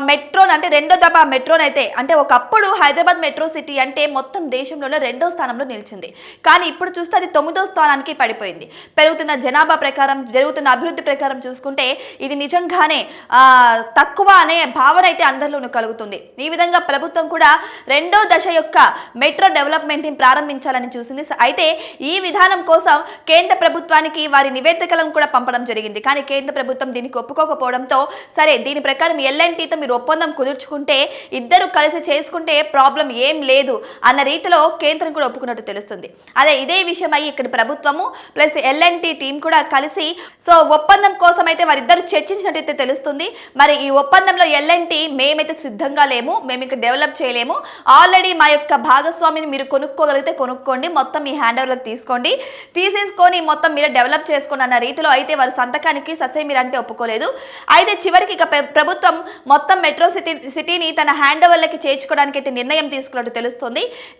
మెట్రోన్ అంటే రెండో దఫా మెట్రోనైతే అంటే ఒకప్పుడు హైదరాబాద్ మెట్రో సిటీ అంటే మొత్తం దేశంలోనే రెండో స్థానంలో నిలిచింది. కానీ ఇప్పుడు చూస్తే అది 9వ స్థానానికి పడిపోయింది. పెరుగుతున్న జనాభా ప్రకారం, జరుగుతున్న అభివృద్ధి ప్రకారం చూసుకుంటే ఇది నిజంగానే తక్కువ అనే భావన అయితే అందరిలోనూ కలుగుతుంది. ఈ విధంగా ప్రభుత్వం కూడా రెండో దశ యొక్క మెట్రో డెవలప్మెంట్ని ప్రారంభించాలని చూసింది. అయితే ఈ విధానం కోసం కేంద్ర ప్రభుత్వానికి వారి నివేదికలను కూడా పంపడం జరిగింది. కానీ కేంద్ర ప్రభుత్వం దీనికి ఒప్పుకోకపోవడంతో సరే దీని ప్రకారం తో మీరు ఒప్పందం కుదుర్చుకుంటే ఇద్దరు కలిసి చేసుకుంటే ప్రాబ్లం ఏం లేదు అన్న రీతిలో కేంద్రం కూడా ఒప్పుకున్నట్టు తెలుస్తుంది. అదే ఇదే విషయం అయ్యి ఇక్కడ ప్రభుత్వము ప్లస్ ఎల్ఎన్టీ టీం కూడా కలిసి ఒప్పందం కోసం అయితే వారిద్దరు చర్చించినట్టయితే తెలుస్తుంది. మరి ఈ ఒప్పందంలో ఎల్ఎన్టీ మేమైతే సిద్ధంగా లేము, మేము ఇక్కడ డెవలప్ చేయలేము, ఆల్రెడీ మా యొక్క భాగస్వామిని మీరు కొనుక్కోగలిగితే కొనుక్కోండి, మొత్తం మీ హ్యాండ్ ఓవర్లకు తీసేసుకొని మొత్తం మీరు డెవలప్ చేసుకోండి అన్న రీతిలో అయితే వారి సంతకానికి ససేమిరంటే ఒప్పుకోలేదు. అయితే చివరికి ఇక ప్రభుత్వం మొత్తం మెట్రో సిటీని తన హ్యాండ్ ఓవర్లకి చేర్చుకోవడానికి అయితే నిర్ణయం తీసుకున్నట్టు తెలుస్తుంది.